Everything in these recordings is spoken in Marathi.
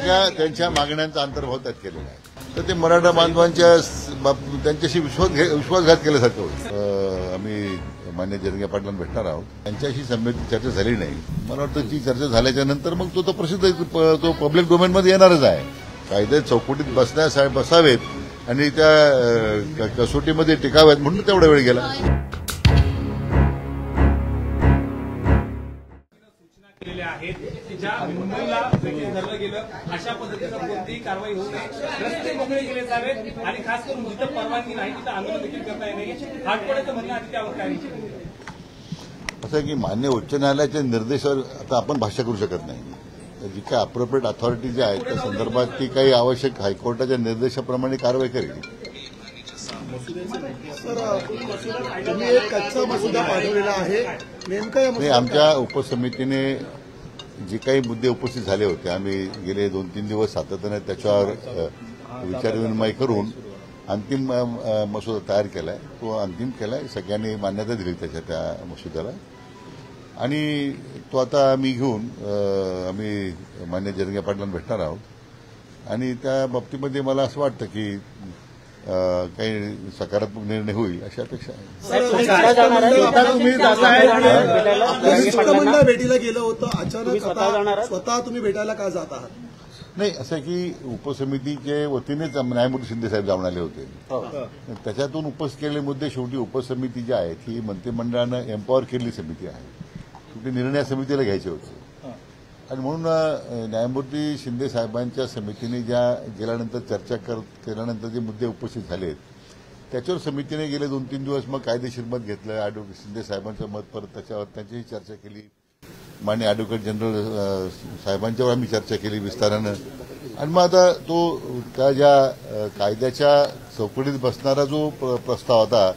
सगळ्या त्यांच्या मागण्यांचा अंतर्भाव त्यात केलेला आहे. तर ते मराठा बांधवांच्या त्यांच्याशी विश्वासघात केल्यासारखं होईल. आम्ही मान्य जरंगे पाटलांना भेटणार आहोत. त्यांच्याशी चर्चा झाली नाही. मला वाटतं ती चर्चा झाल्याच्या नंतर मग तो प्रसिद्ध तो पब्लिक डोमेनमध्ये येणारच आहे. कायदे चौकटीत बसावेत आणि त्या कसोटीमध्ये टिकाव्यात म्हणून तेवढा वेळ गेला. ज्या मुंबईला धरलं गेलं अशा पद्धतीनं कोणतीही कारवाई होऊ नये, रस्ते मोकळे केले जावेत आणि खास करून जिथं परवानगी नाही तिथं आंदोलन देखील करता येईल. हातकड्याचं म्हणणं आधी त्यावर काय असं आहे की मान्य उच्च न्यायालयाच्या निर्देशावर आता आपण भाष्य करू शकत नाही. जी काही अप्रोप्रिएट अथॉरिटी जी आहे त्या संदर्भात ती काही आवश्यक हायकोर्टाच्या निर्देशाप्रमाणे कारवाई करेल. तुम्ही एक कच्चा मसुदा पाठवलेला आहे, नेमका आमच्या उपसमितीने जे काही मुद्दे उपस्थित झाले होते आम्ही गेले 2-3 दिवस सातत्याने त्याच्यावर विचारविनिमय करून अंतिम मसुदा तयार केलाय. तो अंतिम केलाय. सगळ्यांनी मान्यता दिली त्या मसुद्याला आणि तो आता आम्ही घेऊन आम्ही मान्य जरंगे पाटलांना भेटणार आहोत आणि त्या बाबतीमध्ये मला असं वाटतं की काही सकारात्मक निर्णय होईल अशी अपेक्षा आहे. शिष्टमंडळ भेटीला गेलं होतं, अचानक स्वतः तुम्ही भेटायला का जात आहात? नाही, असं की उपसमितीच्या वतीनेच न्यायमूर्ती शिंदे साहेब जाऊन आले होते. त्याच्यातून उपस्थित केलेले मुद्दे शेवटी उपसमिती जी आहे ती मंत्रिमंडळानं एम्पॉवर केलेली समिती आहे. शेवटी निर्णय समितीला घ्यायचे होते आणि म्हणून न्यायमूर्ती शिंदे साहेबांच्या समितीने गेल्यानंतर चर्चा केल्यानंतर जे मुद्दे उपस्थित झालेत त्याच्यावर समितीने गेले 2-3 दिवस मग कायदेशीर मत घेतलं. ॲडव्होकेट शिंदे साहेबांचं मत परत त्याच्यावर त्यांच्याही चर्चा केली. माननीय ॲडव्होकेट जनरल साहेबांच्यावर आम्ही चर्चा केली विस्तारानं आणि मग आता तो त्या ज्या कायद्याच्या चौकटीत बसणारा जो प्रस्ताव होता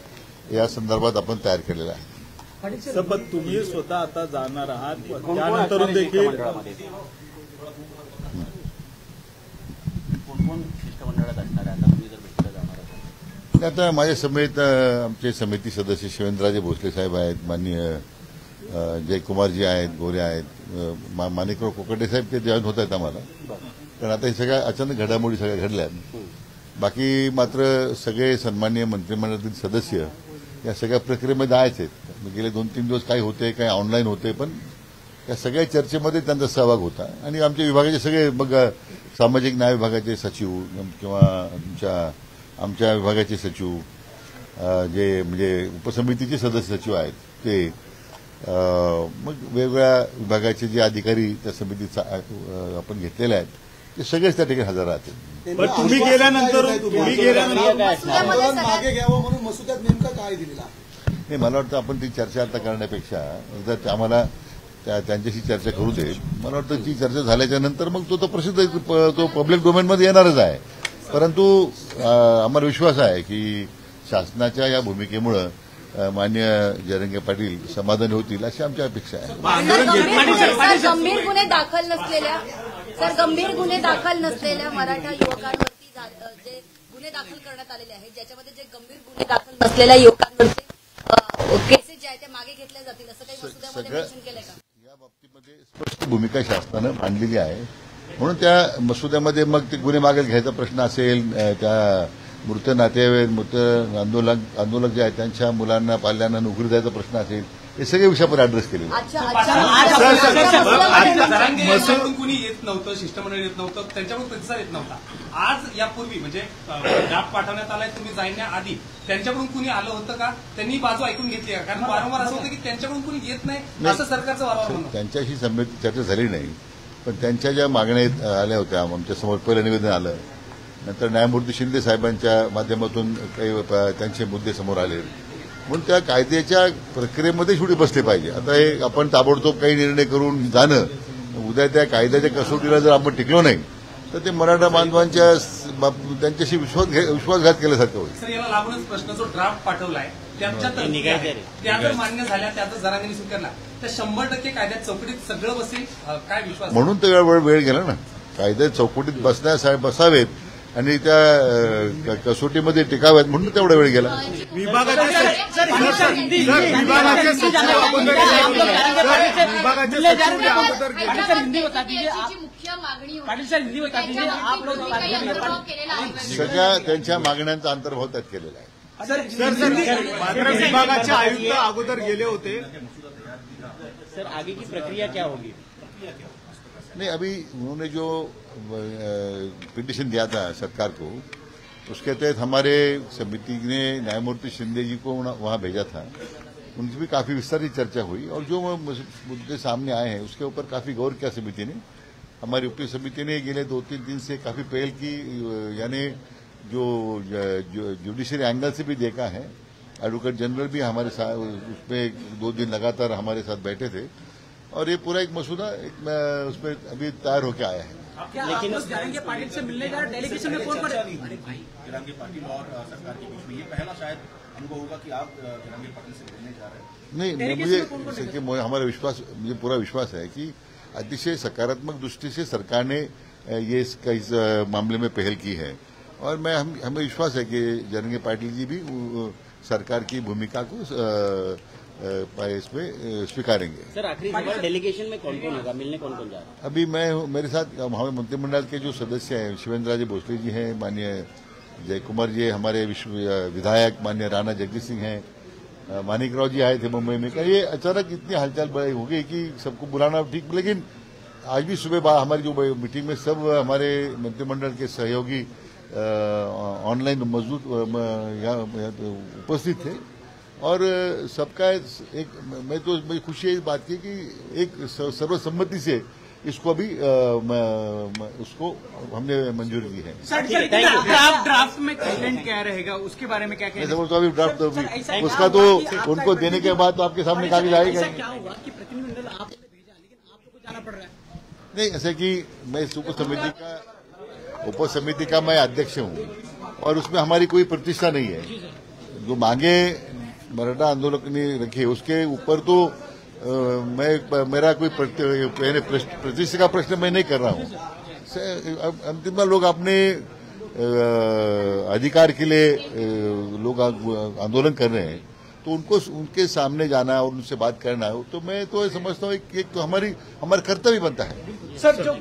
या संदर्भात आपण तयार केलेला आहे. पण तुम्ही स्वतः आता जाणार आहात, त्यानंतर देखील आता माझ्या समेत आमचे समिती सदस्य शिवेंद्रराजे भोसले साहेब आहेत, माननीय जयकुमारजी आहेत, गोरे आहेत, माणिकराव कोकटे साहेब ते जॉईन होत आहेत आम्हाला. कारण आता हे सगळ्या अचानक घडामोडी सगळ्या घडल्या. बाकी मात्र सगळे सन्माननीय मंत्रिमंडळातील सदस्य या सगळ्या प्रक्रियेमध्ये आहेच आहेत. गेले 2-3 दिवस काही होते, काही ऑनलाईन होते, पण या सगळ्या चर्चेमध्ये त्यांचा सहभाग होता आणि आमच्या विभागाचे सगळे मग सामाजिक न्याय विभागाचे सचिव किंवा आमच्या विभागाचे सचिव जे म्हणजे उपसमितीचे सदस्य सचिव आहेत ते मग वेगवेगळ्या विभागाचे जे अधिकारी त्या समितीचा आपण घेतलेले आहेत ते सगळेच त्या ठिकाणी हजर राहतील. पण तुम्ही गेल्यानंतर मागे घ्यावं म्हणून मसुद्यात नेमकं काय दिलेलं आहे? नाही, मला वाटतं आपण ती चर्चा आता करण्यापेक्षा जर आम्हाला त्यांच्याशी चर्चा करू दे. मला वाटतं ती चर्चा झाल्याच्या नंतर मग तो प्रसिद्ध तो पब्लिक डोमेनमध्ये येणारच आहे. परंतु आम्हाला विश्वास आहे की शासनाच्या या भूमिकेमुळे मान्य जरंगे पाटील समाधानी होतील अशी आमची अपेक्षा आहे. गंभीर गुन्हे दाखल नसलेल्या मराठा युवकांवरती जे गुन्हे दाखल करण्यात आलेले आहेत ज्याच्यामध्ये जे गंभीर गुन्हे दाखल नसलेल्या युवकांवरती केसेस जे आहेत त्या मागे घेतल्या जातील असं काही मसुद्यामध्ये मेन्शन केलंय का? या बाबतीमध्ये स्पष्ट भूमिका शासनानं मांडलेली आहे. म्हणून त्या मसुद्यामध्ये मग ते गुन्हे मागे घ्यायचा प्रश्न असेल, त्या मृत नातेवाईक मृत आंदोलक जे आहेत त्यांच्या मुलांना पाल्यांना नोकरी द्यायचा प्रश्न असेल, हे सगळे विषय आपण ऍड्रेस केले. कुणी येत नव्हतं, शिष्टमंडळ येत नव्हतं, त्यांच्याकडून प्रतिसाद येत नव्हता. आज यापूर्वी म्हणजे ड्राफ्ट पाठवण्यात आलाय, तुम्ही जाण्याआधी त्यांच्याकडून कुणी आलं होतं का? त्यांनी बाजू ऐकून घेतली का? कारण वारंवार असं होतं की त्यांच्याकडून कुणी येत नाही असं सरकारचं वारंवार म्हणणं. त्यांच्याशी चर्चा झाली नाही, पण त्यांच्या ज्या मागण्या आल्या होत्या आमच्यासमोर पहिलं निवेदन आलं, नंतर न्यायमूर्ती शिंदे साहेबांच्या माध्यमातून काही त्यांचे मुद्दे समोर आले. म्हणून त्या कायद्याच्या प्रक्रियेमध्ये शेवटी बसले पाहिजे. आता हे आपण ताबडतोब काही निर्णय करून जाणं, उद्या त्या कायद्याच्या कसोटीला जर आपण टिकलो नाही तर ते मराठा बांधवांच्या त्यांच्याशी विश्वासघात केल्यासारखं होईल. सर, याला लागूनच प्रश्न जो ड्राफ्ट पाठवलाय त्या जर मान्य झाल्या, त्याचा जरांगीने स्वीकारला तर 100% कायद्यात चौकटीत सगळं बसेल काय विश्वास? म्हणून तर वेळ गेला ना. कायद्यात चौकटीत बसावेत आणि त्या कसोटीमध्ये टिकाव्यात म्हणून तेवढा वेळ गेला. सगळ्या त्यांच्या मागण्यांचा अंतर्भाव त्यात केलेला आहे. मात्र विभागाचे आयुक्त अगोदर गेले होते. सर आगे की प्रक्रिया क्या होगी? नहीं, अभी उन्होंने जो पिटीशन दिया था सरकार को, उसके तहत हमारे समिति ने न्यायमूर्ति शिंदे जी को वहां भेजा था. उनसे भी काफी विस्तारित चर्चा हुई और जो मुद्दे सामने आए हैं उसके ऊपर काफी गौर किया समिति ने. हमारी उपरी समिति ने गेले 2-3 दिन से काफी पहल की, यानी जो जुडिशरी एंगल से भी देखा है. एडवोकेट जनरल भी हमारे साथ उसमें 2 दिन लगातार हमारे साथ बैठे थे और ये पूरा एक मसूदा उसमें अभी तैयार होकर आया है. लेकिन जरंगे पाटिल से मिलने जा रहे डेलीगेशन में कौन पड़े? जरंगे पाटिल और सरकार के बीच में ये पहला शायद अनुभव होगा कि आप जरंगे पाटिल से मिलने जा रहे हैं. नहीं, मुझे पूरा विश्वास है कि अतिशय सकारात्मक दृष्टि से सरकार ने ये इस मामले में पहल की है और हमें विश्वास है कि जरंगे पाटिल जी भी सरकार की भूमिका को इसमें स्वीकारेंगे. सर आखिरी सवाल, डेलीगेशन में कौन कौन होगा, मिलने कौन कौन जा रहा है? अभी मेरे साथ हमारे मंत्रिमंडल के जो सदस्य हैं, शिवेंद्रराजे भोसले जी हैं, माननीय जय कुमार जी, हमारे विधायक माननीय राणा जगदीश सिंह हैं, मानिकराव जी आए थे मुंबई में. ये अचानक इतनी हलचल हो गई कि सबको बुलाना ठीक, लेकिन आज भी सुबह हमारी जो मीटिंग में सब हमारे मंत्रिमंडल के सहयोगी ऑनलाइन मौजूद उपस्थित थे और सबका मुझे खुशी है इस बात की कि एक सर्वसम्मति से इसको अभी उसको हमने मंजूरी दी है. ड्राफ्ट में कंटेंट क्या रहेगा उसके बारे में क्या कहना है? तो अभी ड्राफ्ट उसका तो उनको देने के बाद तो आपके सामने कागज आएगा. क्या हुआ कि प्रतिनिधिमंडल आपने भेजा लेकिन आप लोग को जाना पड़ रहा है? नहीं, ऐसे कि मैं इस उप समिति का मैं अध्यक्ष हूँ और उसमें हमारी कोई प्रतिष्ठा नहीं है. जो मांगे मराठा आंदोलन ने रखे उसके ऊपर तो मेरा कोई प्रतिष्ठा का प्रश्न मैं नहीं कर रहा हूँ. अंतिम लोग अपने अधिकार के लिए लोग आंदोलन कर रहे हैं तो उनके सामने जाना और उनसे बात करना, तो मैं तो समझता हूँ कि एक तो हमारा कर्तव्य बनता है. सर जो